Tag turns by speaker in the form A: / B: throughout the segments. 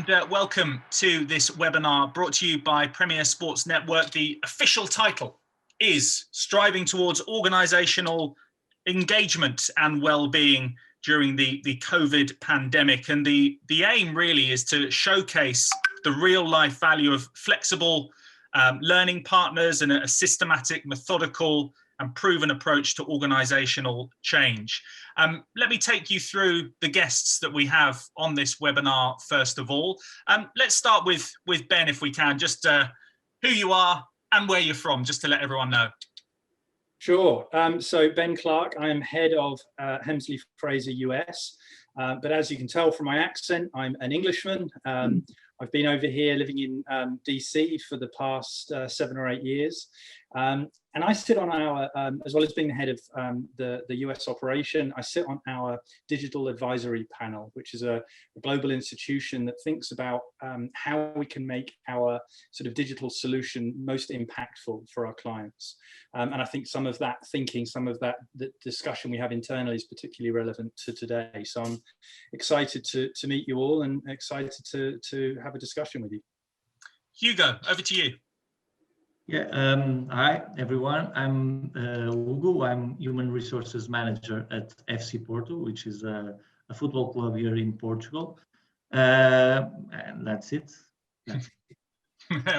A: and welcome to this webinar brought to you by Premier Sports Network. The official title is Striving Towards Organisational Engagement and Wellbeing during the COVID pandemic. And the aim really is to showcase the real life value of flexible learning partners and a systematic, methodical and proven approach to organisational change. Let me take you through the guests that we have on this webinar first of all. Let's start with Ben, if we can, just who you are and where you're from, just to let everyone know.
B: Sure. So Ben Clarke, I am head of Hemsley Fraser US, but as you can tell from my accent, I'm an Englishman. I've been over here living in DC for the past 7 or 8 years. And I sit on our, as well as being the head of the US operation, I sit on our digital advisory panel, which is a global institution that thinks about how we can make our sort of digital solution most impactful for our clients. And I think some of that thinking, some of that the discussion we have internally is particularly relevant to today. So I'm excited to meet you all and excited to have a discussion with you.
A: Hugo, over to you.
C: Yeah, hi everyone. I'm Hugo. I'm Human Resources Manager at FC Porto, which is a football club here in Portugal. And that's it.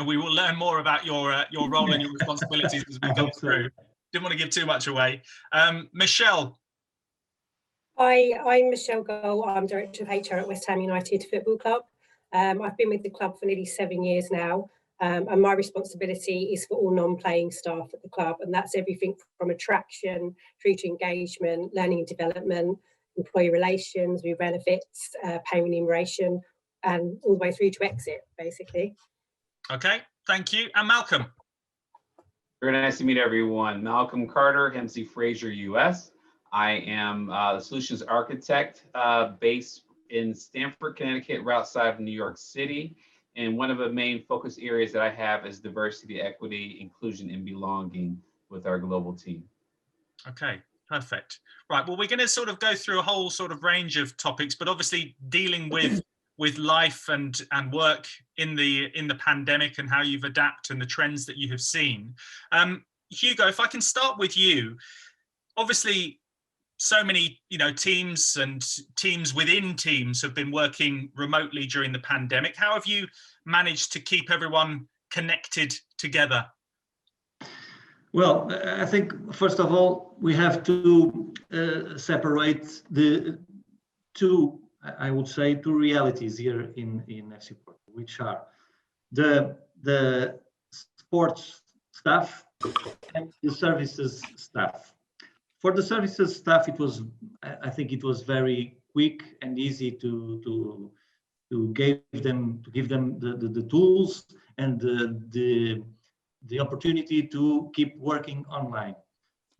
A: We will learn more about your role and your responsibilities as we go through. Didn't want to give too much away. Michele.
D: Hi, I'm Michele Gull. I'm Director of HR at West Ham United Football Club. I've been with the club for nearly 7 years now. And my responsibility is for all non-playing staff at the club, and that's everything from attraction through to engagement, learning and development, employee relations, with benefits, pay remuneration, and all the way through to exit, basically.
A: Okay, thank you. And Malcolm.
E: Very nice to meet everyone. Malcolm Carter, Hemsley Fraser US. I am the solutions architect based in Stamford, Connecticut, right outside of New York City. And one of the main focus areas that I have is diversity, equity, inclusion, and belonging with our global team. Okay,
A: perfect. Right, well, we're going to sort of go through a whole sort of range of topics, but obviously dealing with life and work in the pandemic and how you've adapted and the trends that you have seen. Hugo, if I can start with you, obviously so many, teams and teams within teams have been working remotely during the pandemic. How have you managed to keep everyone connected together?
C: Well, I think, first of all, we have to separate the two realities here in FC Porto, which are the sports staff and the services staff. For the services staff, I think it was very quick and easy to give them the tools and the opportunity to keep working online.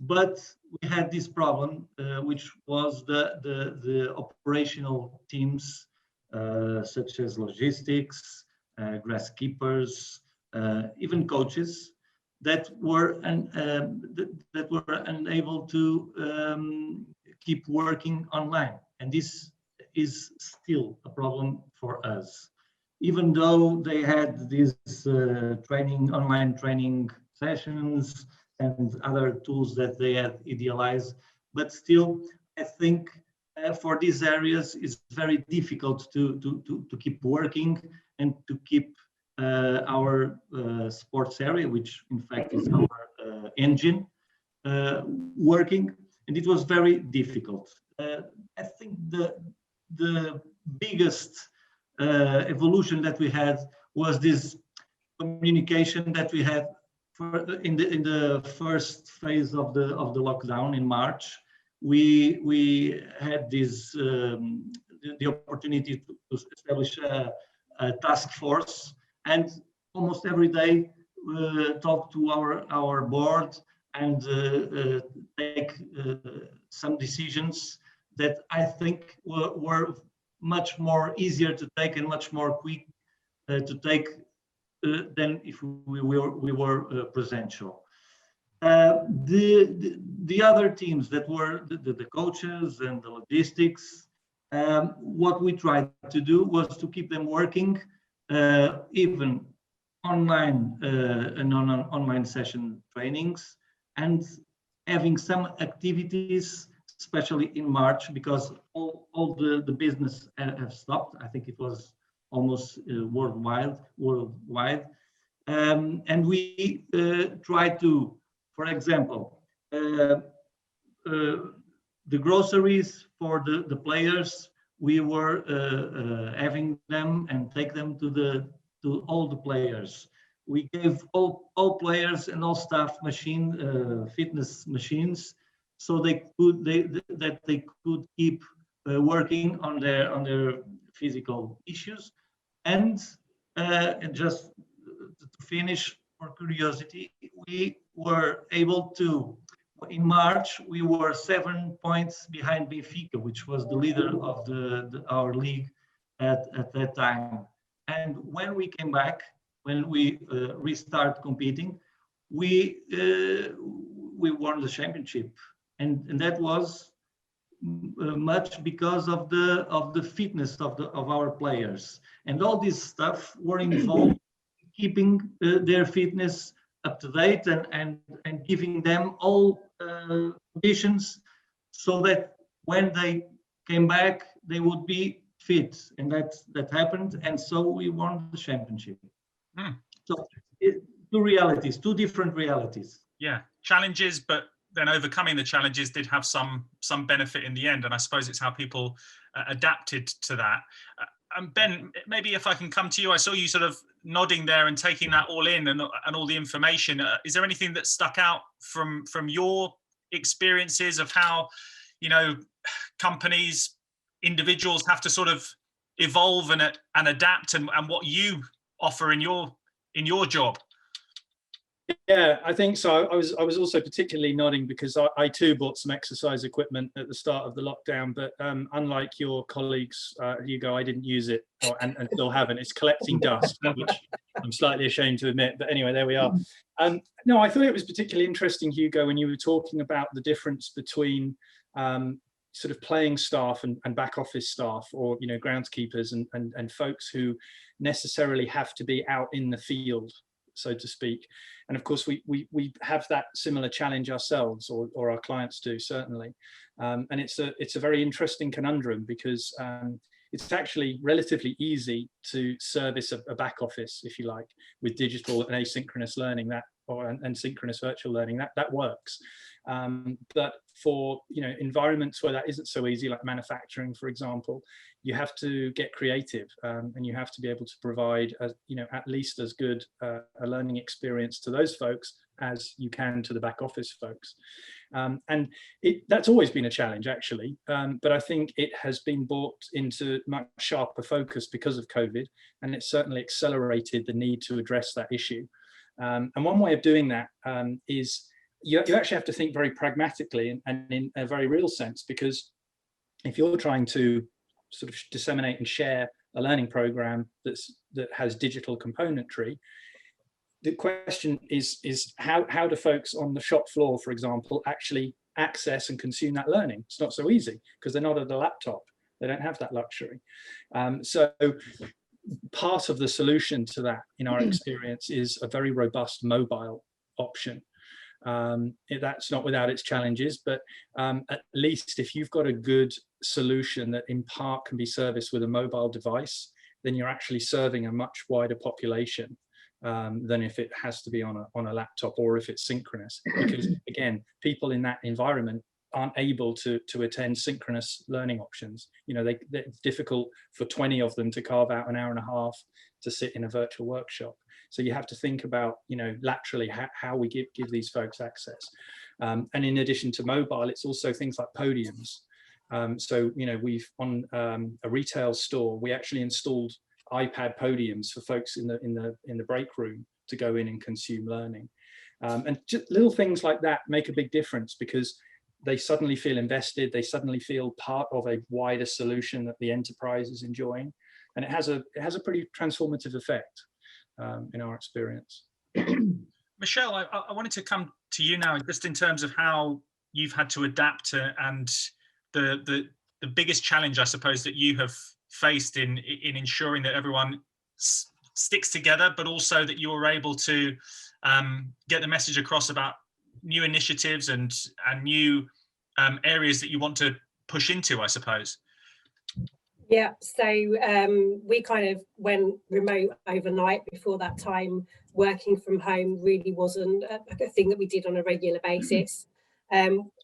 C: But we had this problem, which was the operational teams, such as logistics, grasskeepers, even coaches, that were unable to keep working online, and this is still a problem for us. Even though they had these online training sessions and other tools that they had idealized, but still, I think for these areas it's very difficult to keep working and to keep our sports area, which in fact is our engine, working, and it was very difficult. I think the biggest evolution that we had was this communication that we had in the first phase of the lockdown in March. We had this the opportunity to establish a task force, and almost every day talk to our board and take some decisions that I think were much more easier to take and much more quick to take than if we were presential. The other teams that were the coaches and the logistics, what we tried to do was to keep them working even online and on online session trainings, and having some activities, especially in March, because all the business have stopped. I think it was almost worldwide. And we try to, for example, the groceries for the players, we were having them and take them to all the players. We gave all players and all staff fitness machines, so they could keep working on their physical issues. And just to finish, for curiosity, we were able to, in March, we were 7 points behind Benfica, which was the leader of our league at that time. And when we came back, when we restart competing, we won the championship, and that was much because of the fitness of our players, and all this stuff were involved in keeping their fitness up to date and giving them all conditions so that when they came back they would be fit, and that happened, and so we won the championship. So two different realities.
A: Yeah, challenges, but then overcoming the challenges did have some benefit in the end, and I suppose it's how people adapted to that. And Ben, maybe if I can come to you, I saw you sort of nodding there and taking that all in and all the information. Is there anything that stuck out from your experiences of how, you know, companies, individuals have to sort of evolve and adapt, and what you offer in your job?
B: Yeah, I think so. I was also particularly nodding because I too bought some exercise equipment at the start of the lockdown, but unlike your colleagues, Hugo, I didn't use it and still haven't. It's collecting dust, which I'm slightly ashamed to admit, but anyway, there we are. No, I thought it was particularly interesting, Hugo, when you were talking about the difference between sort of playing staff and back office staff, or, you know, groundskeepers and folks who necessarily have to be out in the field, so to speak. And of course, we have that similar challenge ourselves, or our clients do, certainly. And it's a very interesting conundrum, because it's actually relatively easy to service a back office, if you like, with digital and asynchronous learning, and synchronous virtual learning, that works. But for, you know, environments where that isn't so easy, like manufacturing, for example, you have to get creative, and you have to be able to provide, you know, at least as good a learning experience to those folks as you can to the back office folks. And that's always been a challenge, actually, but I think it has been brought into much sharper focus because of COVID, and it certainly accelerated the need to address that issue. And one way of doing that is you actually have to think very pragmatically and in a very real sense, because if you're trying to sort of disseminate and share a learning program that has digital componentry, the question is how do folks on the shop floor, for example, actually access and consume that learning? It's not so easy because they're not at a laptop. They don't have that luxury. So part of the solution to that, in our experience, is a very robust mobile option. That's not without its challenges, but at least if you've got a good solution that in part can be serviced with a mobile device, then you're actually serving a much wider population than if it has to be on a laptop, or if it's synchronous, because again, people in that environment aren't able to attend synchronous learning options. You know, it's difficult for 20 of them to carve out an hour and a half to sit in a virtual workshop. So you have to think about, you know, laterally how we give these folks access. And in addition to mobile, it's also things like podiums. So, you know, we've on a retail store, we actually installed iPad podiums for folks in the break room to go in and consume learning. And just little things like that make a big difference, because they suddenly feel invested, they suddenly feel part of a wider solution that the enterprise is enjoying, and it has a pretty transformative effect in our experience.
A: Michele, I wanted to come to you now, just in terms of how you've had to adapt and the the biggest challenge, I suppose, that you have faced in ensuring that everyone sticks together, but also that you're able to get the message across about new initiatives and new areas that you want to push into, I suppose?
D: Yeah, so we kind of went remote overnight. Before that time, working from home really wasn't a thing that we did on a regular basis.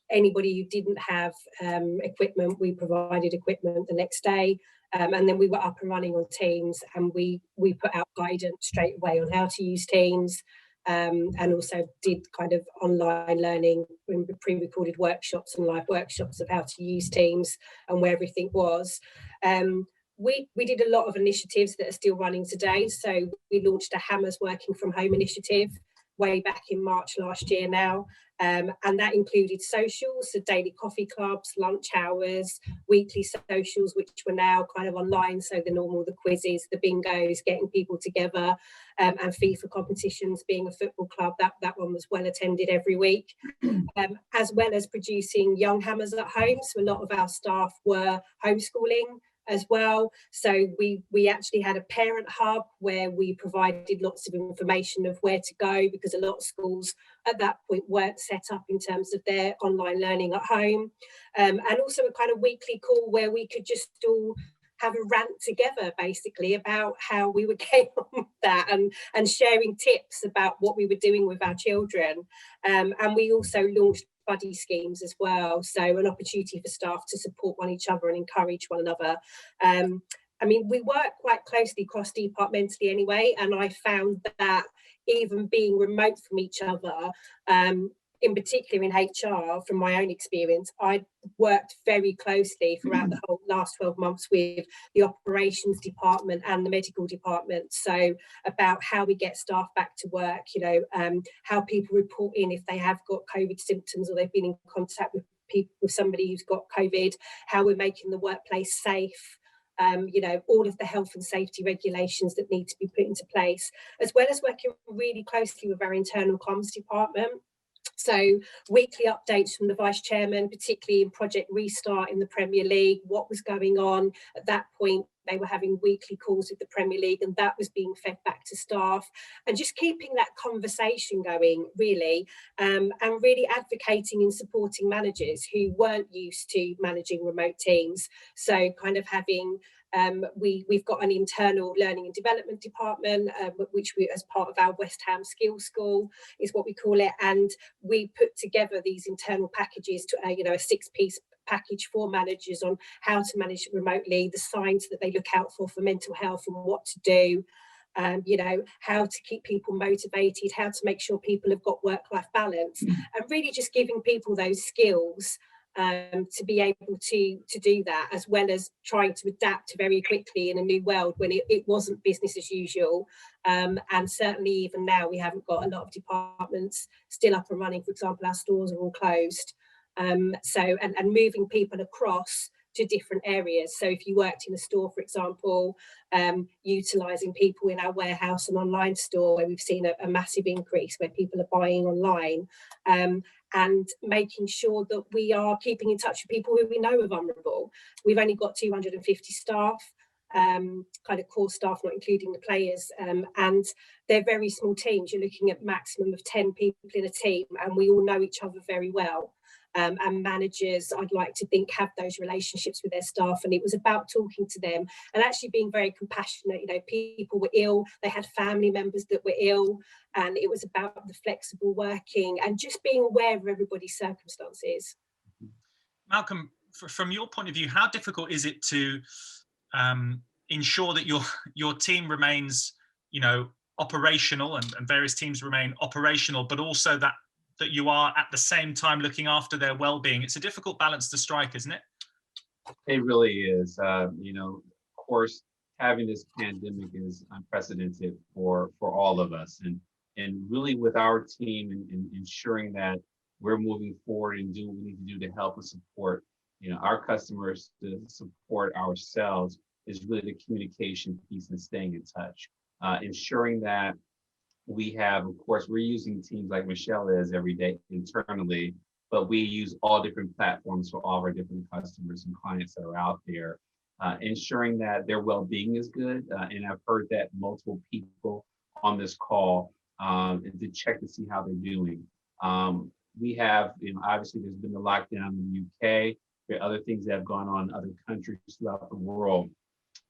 D: Anybody who didn't have equipment, we provided equipment the next day. And then we were up and running on Teams, and we put out guidance straight away on how to use Teams, and also did kind of online learning, pre-recorded workshops and live workshops of how to use Teams and where everything was. We did a lot of initiatives that are still running today. So we launched a Hammers Working From Home initiative way back in March last year now. And that included socials, so daily coffee clubs, lunch hours, weekly socials, which were now kind of online. So the quizzes, the bingos, getting people together, and FIFA competitions. Being a football club, that one was well attended every week, as well as producing young hammers at home. So a lot of our staff were homeschooling as well. So we actually had a parent hub where we provided lots of information of where to go, because a lot of schools at that point weren't set up in terms of their online learning at home. And also a kind of weekly call where we could just all have a rant together, basically, about how we were getting on with that, and sharing tips about what we were doing with our children. And we also launched buddy schemes as well, so an opportunity for staff to support each other and encourage one another. I mean, we work quite closely cross-departmentally anyway, and I found that even being remote from each other, in particular in HR, from my own experience, I worked very closely throughout the whole last 12 months with the operations department and the medical department. So about how we get staff back to work, how people report in if they have got COVID symptoms or they've been in contact with people, with somebody who's got COVID, how we're making the workplace safe. All of the health and safety regulations that need to be put into place, as well as working really closely with our internal comms department. So weekly updates from the vice chairman, particularly in Project Restart in the Premier League, what was going on at that point. They were having weekly calls with the Premier League, and that was being fed back to staff, and just keeping that conversation going, really, and really advocating and supporting managers who weren't used to managing remote teams. So kind of having we've got an internal learning and development department, which we, as part of our West Ham Skills School, is what we call it, and we put together these internal packages to a 6-piece package for managers on how to manage remotely, the signs that they look out for mental health and what to do, how to keep people motivated, how to make sure people have got work-life balance, and really just giving people those skills to be able to do that, as well as trying to adapt very quickly in a new world when it wasn't business as usual. And certainly even now we haven't got a lot of departments still up and running. For example, our stores are all closed. And moving people across to different areas. So if you worked in a store, for example, utilising people in our warehouse and online store, where we've seen a massive increase where people are buying online, and making sure that we are keeping in touch with people who we know are vulnerable. We've only got 250 staff, kind of core staff, not including the players, and they're very small teams. You're looking at maximum of 10 people in a team, and we all know each other very well. And managers, I'd like to think, have those relationships with their staff, and it was about talking to them and actually being very compassionate. People were ill, they had family members that were ill, and it was about the flexible working and just being aware of everybody's circumstances.
A: Malcolm, from your point of view, how difficult is it to ensure that your team remains, operational, and various teams remain operational, but also that you are at the same time looking after their well-being? It's a difficult balance to strike, isn't it?
E: It really is. Of course, having this pandemic is unprecedented for all of us, and really with our team and ensuring that we're moving forward and doing what we need to do to help and support our customers, to support ourselves, is really the communication piece and staying in touch, ensuring that we have, of course, we're using teams like Michele is every day internally but we use all different platforms for all of our different customers and clients that are out there, ensuring that their well-being is good. And I've heard that multiple people on this call to check to see how they're doing. We have, obviously there's been the lockdown in the UK. There are other things that have gone on in other countries throughout the world.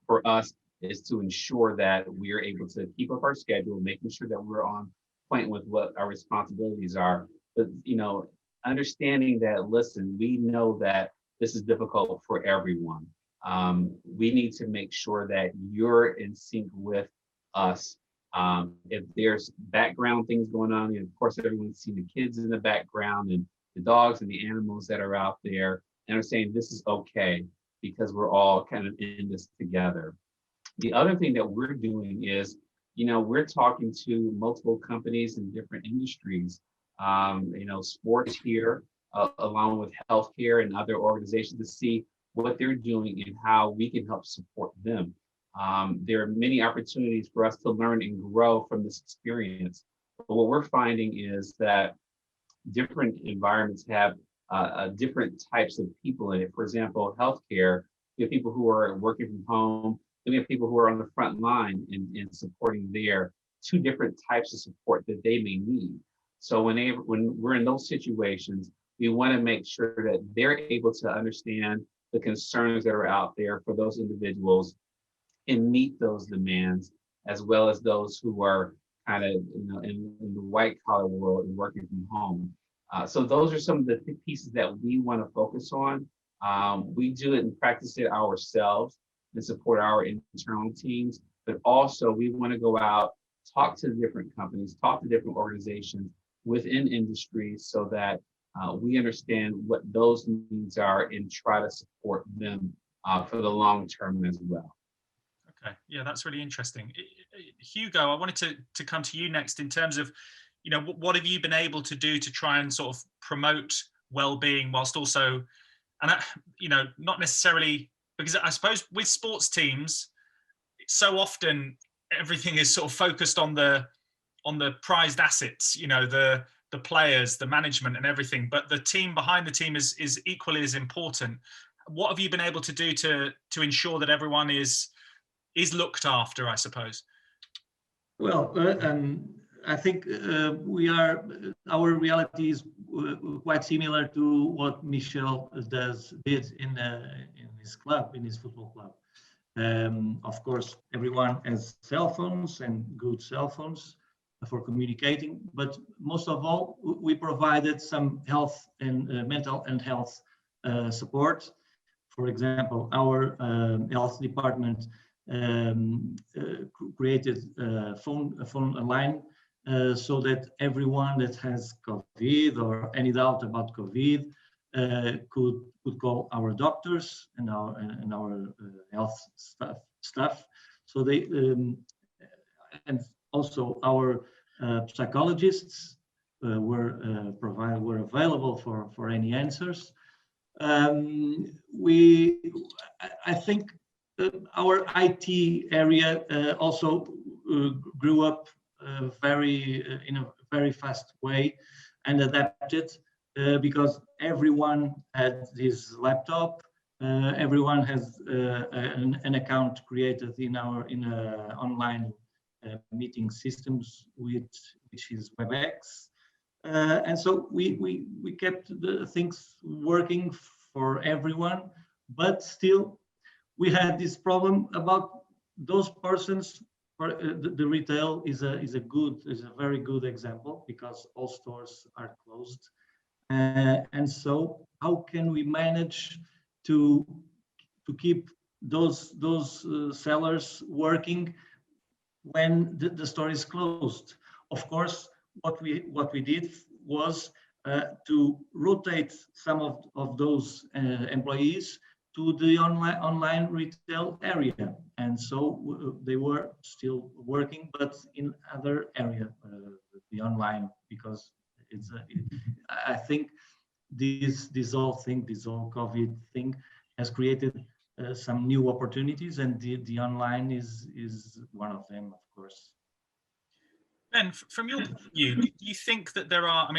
E: For us, is to ensure that we are able to keep up our schedule, making sure that we're on point with what our responsibilities are. But, understanding that, listen, we know that this is difficult for everyone. We need to make sure that you're in sync with us. If there's background things going on, and of course, everyone's seen the kids in the background and the dogs and the animals that are out there, and are saying this is okay because we're all kind of in this together. The other thing that we're doing is, we're talking to multiple companies in different industries, sports here, along with healthcare and other organizations, to see what they're doing and how we can help support them. There are many opportunities for us to learn and grow from this experience. But what we're finding is that different environments have different types of people in it. For example, healthcare, you have people who are working from home, then we have people who are on the front line in supporting their two different types of support that they may need. So when we're in those situations, we want to make sure that they're able to understand the concerns that are out there for those individuals and meet those demands, as well as those who are kind of in the white collar world and working from home. So those are some of the pieces that we want to focus on. We do it and practice it ourselves and support our internal teams, but also we want to go out, talk to different companies, talk to different organizations within industries so that we understand what those needs are and try to support them for the long term as well.
A: Okay, yeah, that's really interesting. Hugo, I wanted to come to you next in terms of, what have you been able to do to try and sort of promote well-being whilst also, and not necessarily, because I suppose with sports teams, so often everything is sort of focused on the prized assets, the players, the management and everything, but the team behind the team is equally as important. What have you been able to do to ensure that everyone is looked after, I suppose?
C: Well, I think our reality is quite similar to what Michele did in his club, in his football club. Of course, everyone has cell phones and good cell phones for communicating, but most of all, we provided some health and mental and health support. For example, our health department created a phone line so that everyone that has COVID or any doubt about COVID could call our doctors and our health staff. So they and also our psychologists were available for any answers. I think our IT area also grew up in a very fast way and adapted because everyone had this laptop. Everyone has an account created in online meeting systems, which is WebEx. And so we kept the things working for everyone, but still we had this problem about those persons. The retail is a very good example because all stores are closed, and so how can we manage to keep those sellers working when the store is closed? Of course, what we did was to rotate some of those employees to the online retail area, and so they were still working, but in other area, the online, because I think this whole COVID thing has created some new opportunities, and the online is one of them, of course.
A: Ben, from your view, do you think that there are,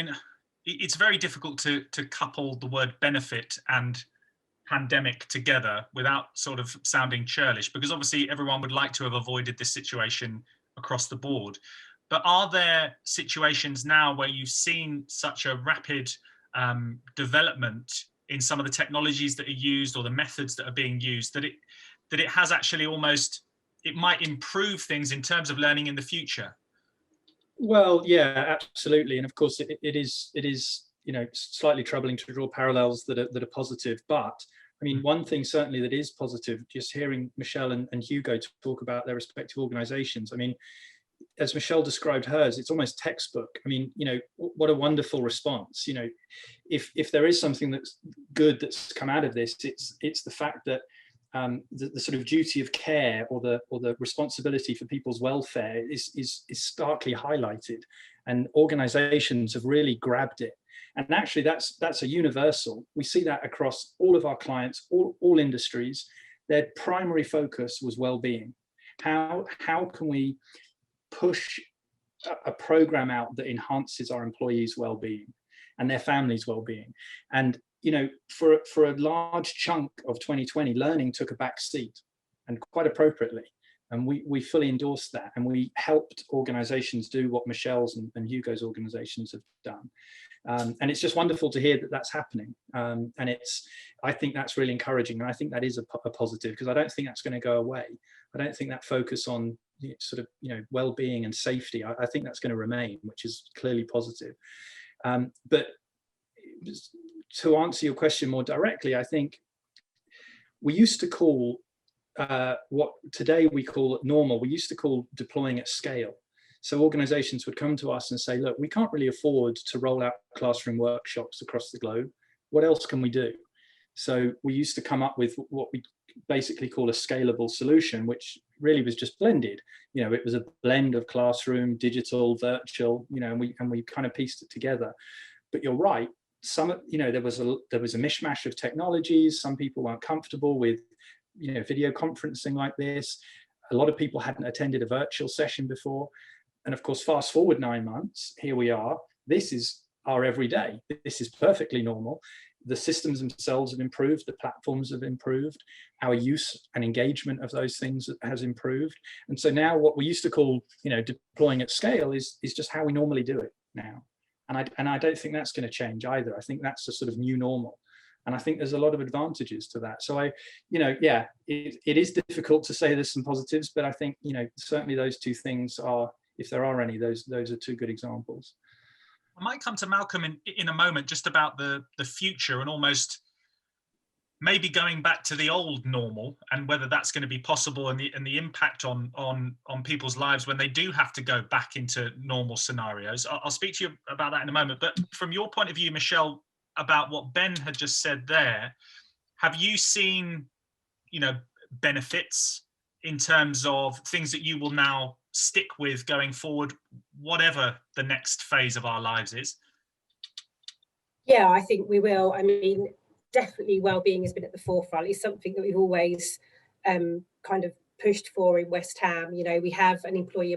A: it's very difficult to couple the word benefit and pandemic together without sort of sounding churlish, because obviously everyone would like to have avoided this situation across the board. But are there situations now where you've seen such a rapid development in some of the technologies that are used or the methods that are being used that it has actually almost, it might improve things in terms of learning in the future?
B: Well, yeah, absolutely. And of course, it is, you know, slightly troubling to draw parallels that are positive. But I mean, one thing certainly that is positive, just hearing Michele and Hugo talk about their respective organizations. I mean, as Michele described hers, it's almost textbook. I mean, you know, what a wonderful response. You know, if there is something that's good that's come out of this, it's the fact that the sort of duty of care or the responsibility for people's welfare is starkly highlighted, and organizations have really grabbed it. And actually that's a universal. We see that across all of our clients, all industries. Their primary focus was well-being. How can we push a program out that enhances our employees' well-being and their families' well-being? And you know, for a large chunk of 2020, learning took a back seat, and quite appropriately. And we fully endorsed that, and we helped organizations do what Michele's and Hugo's organizations have done. And it's just wonderful to hear that that's happening. And I think that's really encouraging, and I think that is a positive, because I don't think that's going to go away. I don't think that focus on sort of, you know, well-being and safety, I think that's going to remain, which is clearly positive. But to answer your question more directly, I think we used to call what today we call normal, we used to call deploying at scale. So organizations would come to us and say, look, we can't really afford to roll out classroom workshops across the globe. What else can we do? So we used to come up with what we basically call a scalable solution, which really was just blended. You know, it was a blend of classroom, digital, virtual, you know, and we kind of pieced it together. But you're right. Some, you know, there was a mishmash of technologies. Some people weren't comfortable with, you know, video conferencing like this. A lot of people hadn't attended a virtual session before. And of course, fast forward 9 months, here we are. This is our everyday. This is perfectly normal. The systems themselves have improved. The platforms have improved. Our use and engagement of those things has improved. And so now what we used to call, you know, deploying at scale is just how we normally do it now. And I don't think that's going to change either. I think that's a sort of new normal. And I think there's a lot of advantages to that. So you know, yeah, it is difficult to say there's some positives, but I think, you know, certainly those two things are, if there are any, those are two good examples.
A: I might come to Malcolm in a moment, just about the future and almost maybe going back to the old normal, and whether that's going to be possible, and the impact on people's lives when they do have to go back into normal scenarios. I'll speak to you about that in a moment. But from your point of view, Michele, about what Ben had just said there, have you seen, you know, benefits in terms of things that you will now stick with going forward, whatever the next phase of our lives is?
D: Yeah, I think we will. I mean, definitely well-being has been at the forefront. It's something that we've always kind of pushed for in West Ham. You know, we have an employee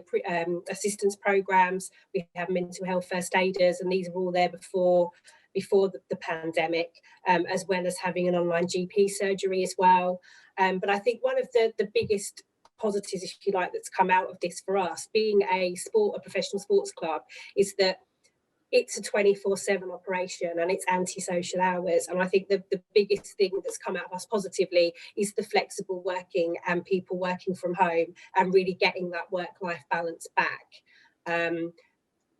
D: assistance programs, we have mental health first aiders, and these are all there before the pandemic, as well as having an online GP surgery as well. But I think one of the biggest positives, if you like, that's come out of this for us, being a professional sports club, is that it's a 24/7 operation and it's anti-social hours. And I think the biggest thing that's come out of us positively is the flexible working and people working from home and really getting that work-life balance back.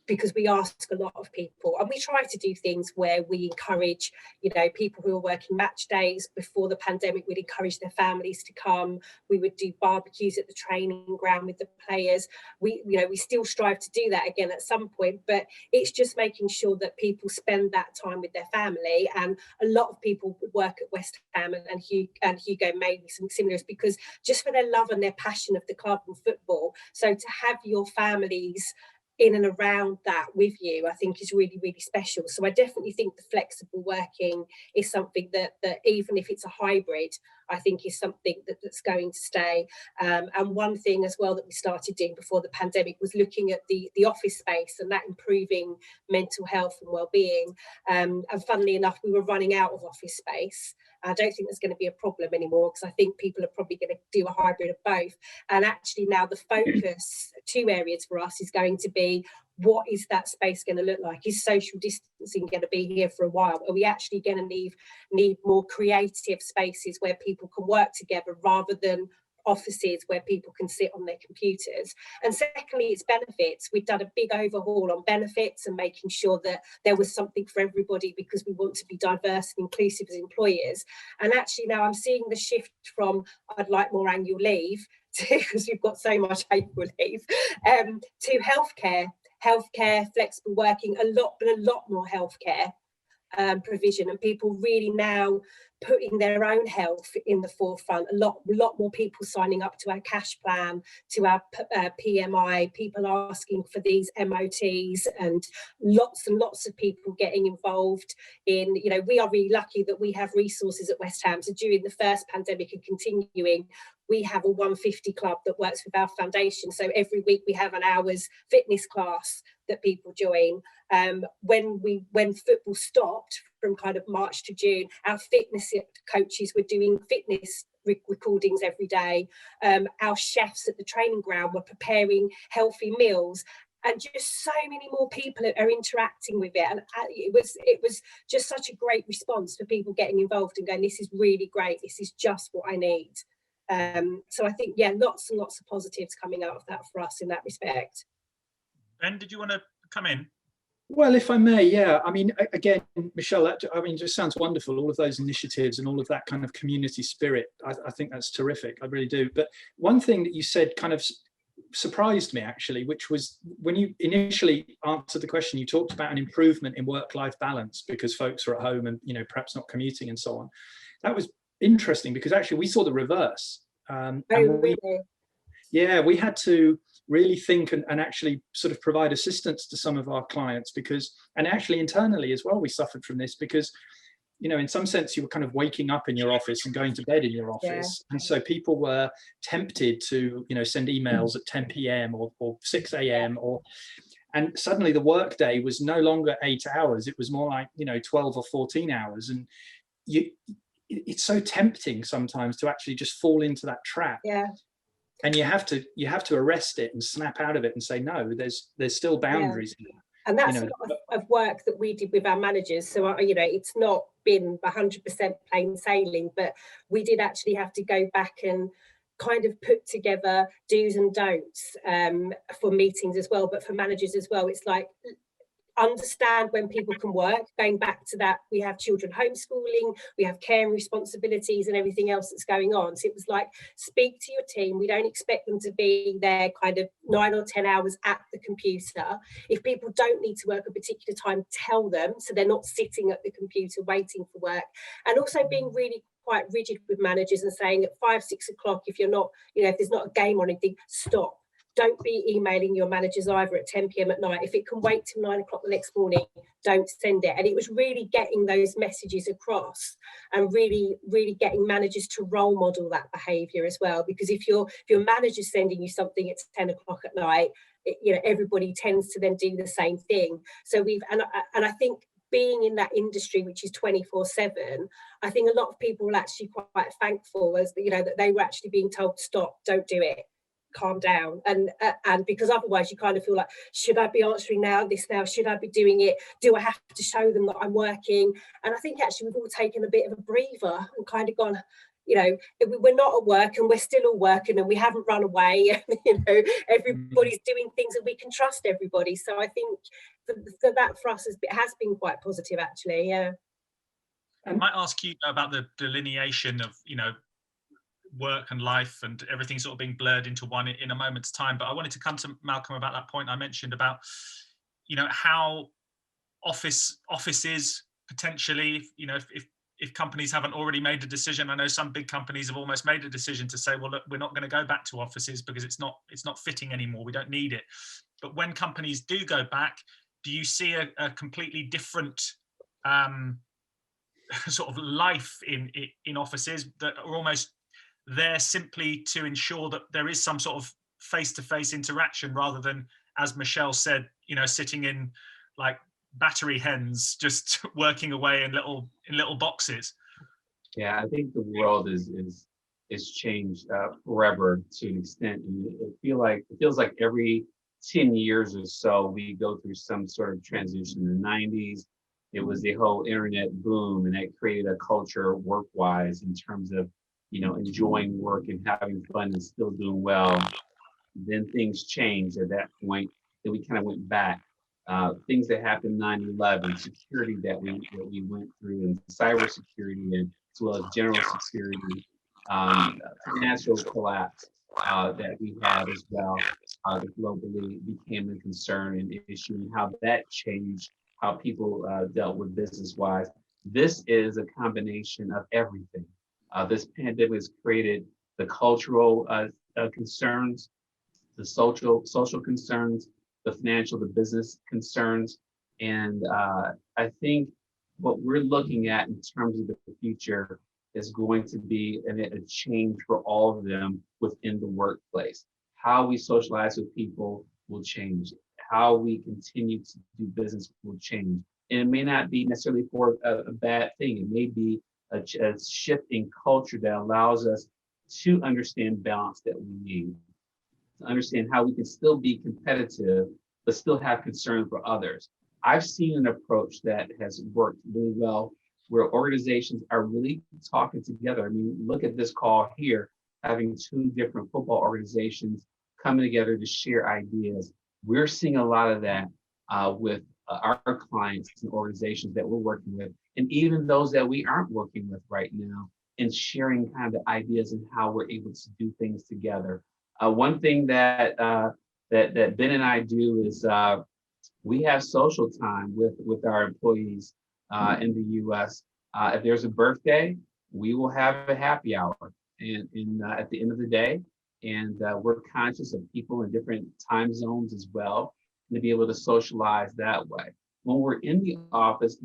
D: Because we ask a lot of people, and we try to do things where we encourage, you know, people who are working match days. Before the pandemic, we'd encourage their families to come. We would do barbecues at the training ground with the players. We still strive to do that again at some point, but it's just making sure that people spend that time with their family. And a lot of people work at West Ham, and Hugo made some similars, because just for their love and their passion of the club and football. So to have your families in and around that with you, I think is really, really special. So I definitely think the flexible working is something that even if it's a hybrid, I think is something that's going to stay. And one thing as well that we started doing before the pandemic was looking at the office space and that improving mental health and well-being. And funnily enough, we were running out of office space. I don't think there's going to be a problem anymore, because I think people are probably going to do a hybrid of both. And actually now the focus, 2 areas for us, is going to be, what is that space going to look like? Is social distancing going to be here for a while? Are we actually going to need more creative spaces where people can work together rather than offices where people can sit on their computers? And secondly, it's benefits. We've done a big overhaul on benefits and making sure that there was something for everybody, because we want to be diverse and inclusive as employers. And actually now I'm seeing the shift from I'd like more annual leave to, because we've got so much annual leave, to healthcare, flexible working, a lot more healthcare provision, and people really now putting their own health in the forefront. A lot more people signing up to our cash plan, to our PMI, people asking for these MOTs, and lots of people getting involved in, you know, we are really lucky that we have resources at West Ham. So during the first pandemic and continuing, we have a 150 club that works with our foundation. So every week we have an hour's fitness class that people join. When football stopped from kind of March to June, our fitness coaches were doing fitness recordings every day. Our chefs at the training ground were preparing healthy meals. And just so many more people are interacting with it, and it was just such a great response for people getting involved and going, this is really great, this is just what I need. So I think, yeah, lots and lots of positives coming out of that for us in that respect.
A: Ben, did you want to come in?
B: Well, if I may, yeah. I mean, again, Michelle, it just sounds wonderful, all of those initiatives and all of that kind of community spirit. I think that's terrific, I really do. But one thing that you said kind of surprised me, actually, which was when you initially answered the question, you talked about an improvement in work-life balance because folks are at home and, you know, perhaps not commuting and so on. That was interesting, because actually we saw the reverse.
D: Really?
B: We had to really think and actually sort of provide assistance to some of our clients, because, and actually internally as well, we suffered from this, because, you know, in some sense you were kind of waking up in your office and going to bed in your office. Yeah. And so people were tempted to, you know, send emails at 10 p.m. or 6 a.m. and suddenly the workday was no longer 8 hours. It was more like, you know, 12 or 14 hours. And it's so tempting sometimes to actually just fall into that trap.
D: Yeah.
B: And you have to arrest it and snap out of it and say, no, there's still boundaries here.
D: And that's a lot of work that we did with our managers. So, you know, it's not been 100% plain sailing, but we did actually have to go back and kind of put together do's and don'ts for meetings as well, but for managers as well. It's like, understand when people can work. Going back to that, we have children homeschooling, we have care and responsibilities and everything else that's going on. So it was like, speak to your team. We don't expect them to be there kind of 9 or 10 hours at the computer. If people don't need to work a particular time, tell them, so they're not sitting at the computer waiting for work. And also being really quite rigid with managers and saying at 5, 6 o'clock, if you're not, you know, if there's not a game or anything, stop. Don't be emailing your managers either at 10 p.m. at night. If it can wait till 9 o'clock the next morning, don't send it. And it was really getting those messages across and really, really getting managers to role model that behaviour as well. Because if your manager's sending you something at 10 o'clock at night, you know, everybody tends to then do the same thing. So and I think being in that industry, which is 24/7, I think a lot of people were actually quite thankful, as you know, that they were actually being told, stop, don't do it. Calm down, and because otherwise you kind of feel like, should I be answering this now, should I be doing it, do I have to show them that I'm working? And I think actually we've all taken a bit of a breather and kind of gone, you know, we're not at work and we're still all working and we haven't run away. You know, everybody's doing things and we can trust everybody. So I think that for us has been quite positive, actually. Yeah.
A: I might ask you about the delineation of, you know, work and life and everything sort of being blurred into one in a moment's time, but I wanted to come to Malcolm about that point I mentioned about, you know, how offices potentially, you know, if companies haven't already made a decision. I know some big companies have almost made a decision to say, well, look, we're not going to go back to offices because it's not fitting anymore. We don't need it. But when companies do go back, do you see a completely different sort of life in offices that are almost there simply to ensure that there is some sort of face-to-face interaction, rather than, as Michele said, sitting in like battery hens, just working away in little boxes?
E: Yeah, I think the world is changed forever to an extent, and it feels like every 10 years or so we go through some sort of transition. In the 90s, it was the whole internet boom, and that created a culture work-wise in terms of enjoying work and having fun and still doing well. Then things changed at that point. Then we kind of went back. Things that happened 9/11, security that we went through, and cybersecurity, and as well as general security, financial collapse that we had as well, that globally became a concern and issue, and how that changed how people dealt with business-wise. This is a combination of everything. This pandemic has created the cultural concerns, the social concerns, the financial, the business concerns. And I think what we're looking at in terms of the future is going to be a change for all of them within the workplace. How we socialize with people will change. How we continue to do business will change. And it may not be necessarily for a bad thing. It may be a shift in culture that allows us to understand balance that we need, to understand how we can still be competitive, but still have concern for others. I've seen an approach that has worked really well, where organizations are really talking together. I mean, look at this call here, having two different football organizations coming together to share ideas. We're seeing a lot of that with our clients and organizations that we're working with, and even those that we aren't working with right now, and sharing kind of the ideas and how we're able to do things together. One thing that Ben and I do is we have social time with our employees in the US. If there's a birthday, we will have a happy hour and at the end of the day. And we're conscious of people in different time zones as well, and to be able to socialize that way. When we're in the office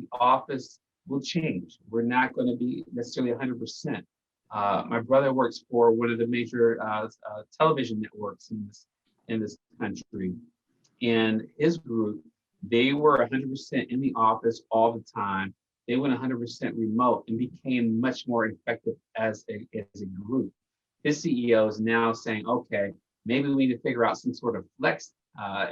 E: will change. We're not going to be necessarily 100%. My brother works for one of the major television networks in this country, and his group, they were 100% in the office all the time. They went 100% remote and became much more effective as a group. His CEO is now saying, okay, maybe we need to figure out some sort of flex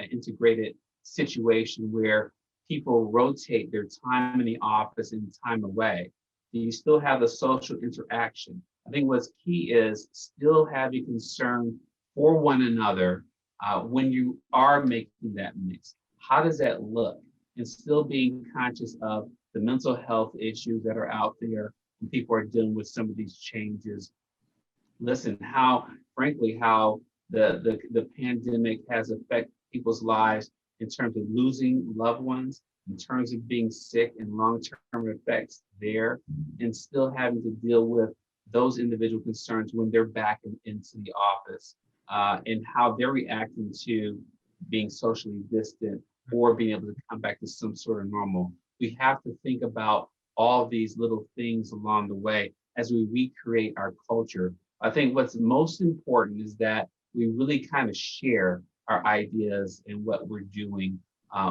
E: integrated situation where people rotate their time in the office and time away. You still have the social interaction. I think what's key is still having concern for one another when you are making that mix. How does that look? And still being conscious of the mental health issues that are out there when people are dealing with some of these changes. Listen, how the pandemic has affected people's lives in terms of losing loved ones, in terms of being sick and long-term effects there, and still having to deal with those individual concerns when they're back into the office, and how they're reacting to being socially distant or being able to come back to some sort of normal. We have to think about all these little things along the way as we recreate our culture. I think what's most important is that we really kind of share our ideas and what we're doing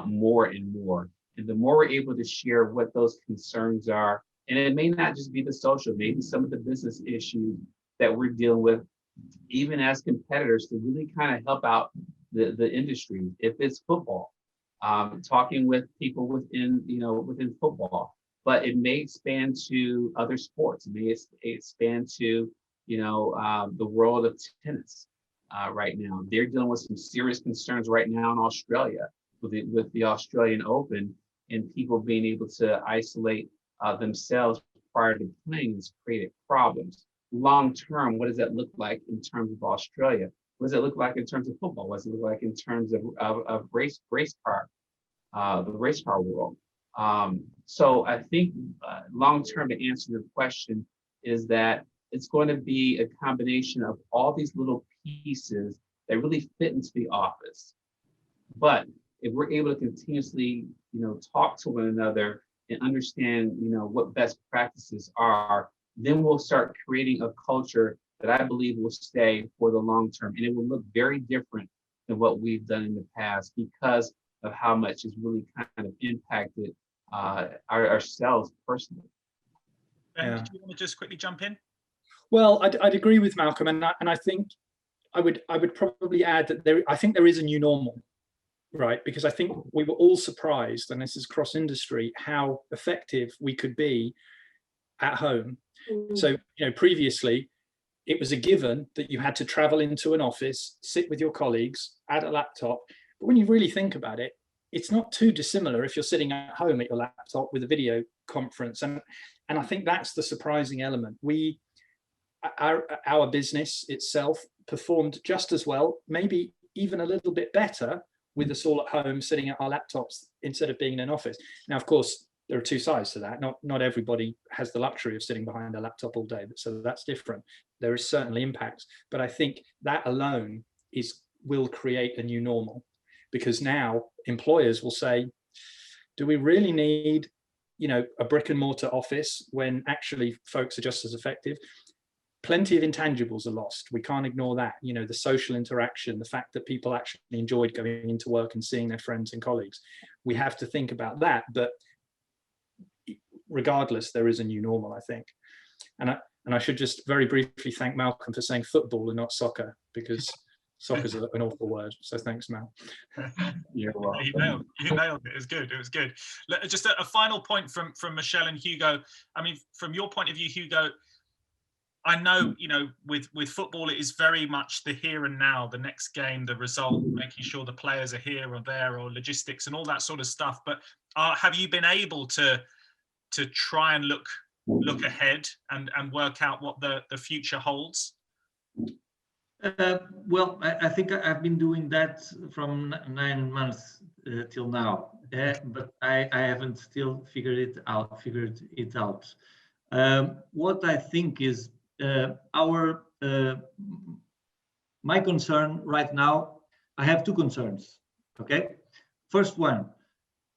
E: more and more. And the more we're able to share what those concerns are, and it may not just be the social, maybe some of the business issues that we're dealing with, even as competitors, to really kind of help out the industry. If it's football, talking with people within football, but it may expand to other sports. It may expand to the world of tennis right now. They're dealing with some serious concerns right now in Australia with the Australian Open, and people being able to isolate themselves prior to playing has created problems. Long term, what does that look like in terms of Australia? What does it look like in terms of football? What does it look like in terms of race car, the race car world? So I think long-term, to answer your question, is that it's going to be a combination of all these little pieces that really fit into the office. But if we're able to continuously, talk to one another and understand, what best practices are, then we'll start creating a culture that I believe will stay for the long term. And it will look very different than what we've done in the past because of how much it's really kind of impacted ourselves personally.
A: Ben, did you want to just quickly jump in?
B: Well, I'd agree with Malcolm, and I think I would probably add that I think there is a new normal, right? Because I think we were all surprised, and this is cross industry, how effective we could be at home. So, previously it was a given that you had to travel into an office, sit with your colleagues at a laptop. But when you really think about it, it's not too dissimilar if you're sitting at home at your laptop with a video conference. And I think that's the surprising element. Our business itself performed just as well, maybe even a little bit better with us all at home sitting at our laptops instead of being in an office. Now, of course, there are two sides to that. Not everybody has the luxury of sitting behind a laptop all day, so that's different. There is certainly impacts, but I think that alone will create a new normal, because now employers will say, do we really need, a brick and mortar office when actually folks are just as effective? Plenty of intangibles are lost. We can't ignore that. The social interaction, the fact that people actually enjoyed going into work and seeing their friends and colleagues. We have to think about that, but regardless, there is a new normal, I think. And I should just very briefly thank Malcolm for saying football and not soccer, because soccer is an awful word. So thanks, Mal.
E: You're welcome.
A: You nailed it. It was good. It was good. Just a final point from Michele and Hugo. I mean, from your point of view, Hugo, I know, with football, it is very much the here and now, the next game, the result, making sure the players are here or there, or logistics and all that sort of stuff. But have you been able to try and look ahead and work out what the future holds?
C: Well, I think I've been doing that from 9 months till now, but I haven't still figured it out. What I think is my concern right now, I have two concerns. Okay, first one,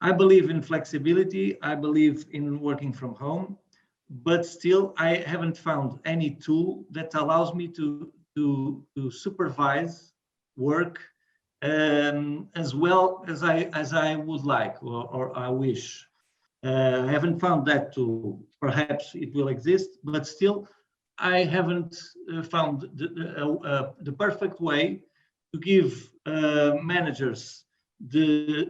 C: I believe in flexibility. I believe in working from home, but still I haven't found any tool that allows me to supervise work as well as I would like or I wish. I haven't found that tool. Perhaps it will exist, but still I haven't found the perfect way to give managers the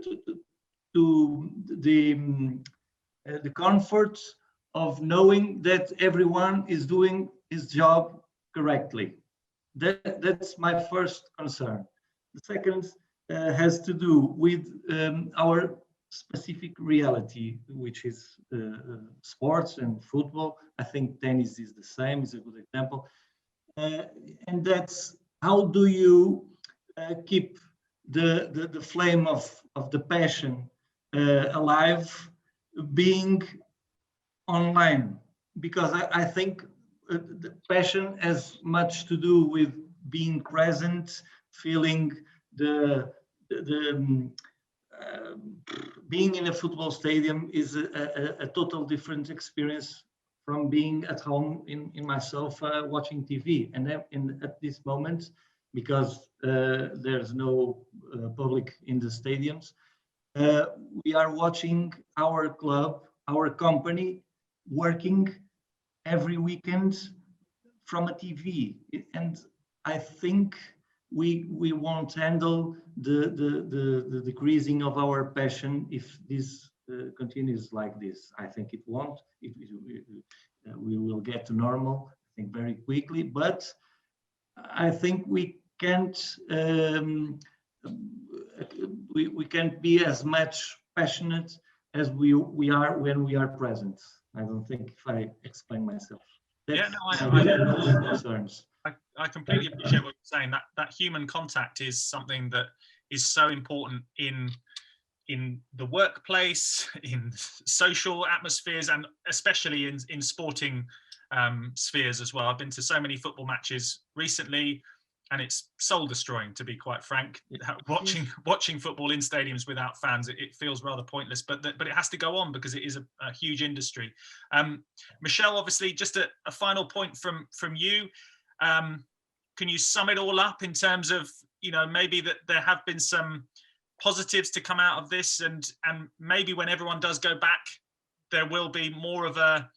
C: comfort of knowing that everyone is doing his job correctly. That's my first concern. The second has to do with our specific reality, which is sports and football. I think tennis is the same, is a good example. And that's how do you keep the flame of the passion alive, being online? Because I think the passion has much to do with being present, feeling being in a football stadium is a total different experience from being at home in my sofa watching TV. And at this moment, because there's no public in the stadiums, we are watching our club, our company working every weekend from a TV. And I think we won't handle the decreasing of our passion if this continues like this. I think it won't. We will get to normal, I think, very quickly. But I think we can't be as much passionate as we are when we are present. I don't think if I explain myself. That's concerns.
A: I completely appreciate what you're saying. That human contact is something that is so important in in the workplace, in social atmospheres, and especially in sporting spheres as well. I've been to so many football matches recently, and it's soul destroying, to be quite frank. Watching football in stadiums without fans, it feels rather pointless, but it has to go on because it is a huge industry. Michele, obviously, just a final point from you. Can you sum it all up in terms of, maybe that there have been some positives to come out of this, and maybe when everyone does go back, there will be more of a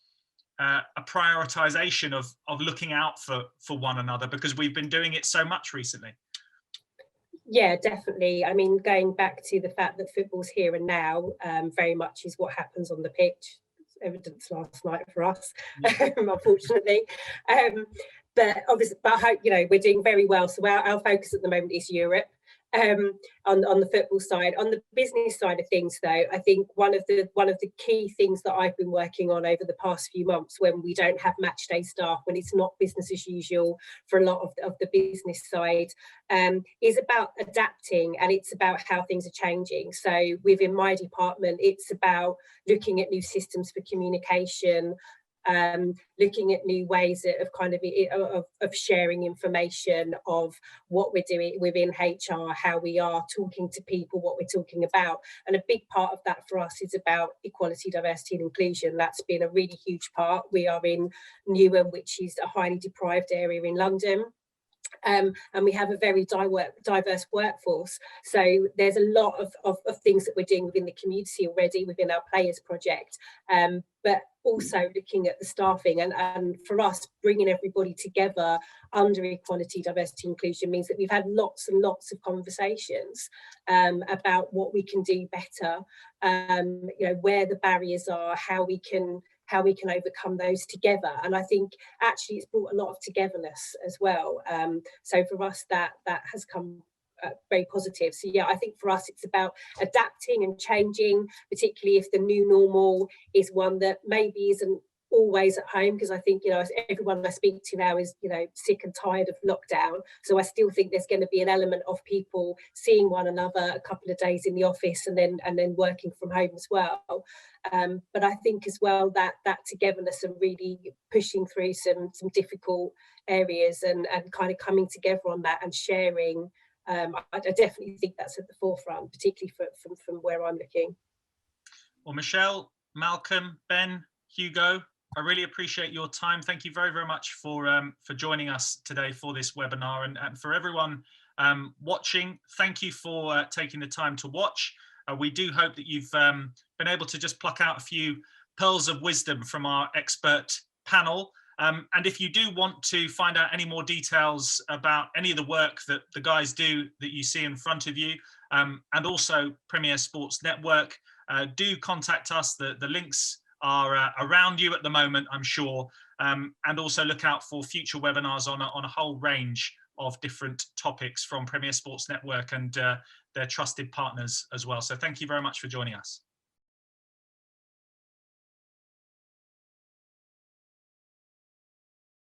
A: prioritization of looking out for one another, because we've been doing it so much recently.
D: Yeah, definitely. I mean, going back to the fact that football's here and now, very much is what happens on the pitch. It's evidence last night for us, unfortunately. But obviously, I hope, we're doing very well. So our focus at the moment is Europe. On the football side. On the business side of things, though, I think one of the key things that I've been working on over the past few months, when we don't have match day staff, when it's not business as usual for a lot of the business side, is about adapting, and it's about how things are changing. So within my department, it's about looking at new systems for communication, looking at new ways of sharing information, of what we're doing within HR, how we are talking to people, what we're talking about. And a big part of that for us is about equality, diversity and inclusion. That's been a really huge part. We are in Newham, which is a highly deprived area in London. And we have a very diverse workforce. So there's a lot of things that we're doing within the community already, within our Players project, but also looking at the staffing. And for us, bringing everybody together under equality, diversity, inclusion means that we've had lots and lots of conversations about what we can do better, where the barriers are, how we can overcome those together. And I think actually it's brought a lot of togetherness as well. So for us, that has come very positive. So yeah, I think for us it's about adapting and changing, particularly if the new normal is one that maybe isn't always at home, because I think everyone I speak to now is sick and tired of lockdown. So I still think there's going to be an element of people seeing one another a couple of days in the office and then working from home as well. But I think as well that togetherness and really pushing through some difficult areas and kind of coming together on that and sharing, I definitely think that's at the forefront, particularly from where I'm looking.
A: Well, Michele, Malcolm, Ben, Hugo, I really appreciate your time. Thank you very, very much for joining us today for this webinar, and for everyone watching, thank you for taking the time to watch. We do hope that you've been able to just pluck out a few pearls of wisdom from our expert panel. And if you do want to find out any more details about any of the work that the guys do that you see in front of you, and also Premier Sports Network, do contact us. The links are around you at the moment, I'm sure. And also look out for future webinars on a whole range of different topics from Premier Sports Network and their trusted partners as well. So thank you very much for joining us.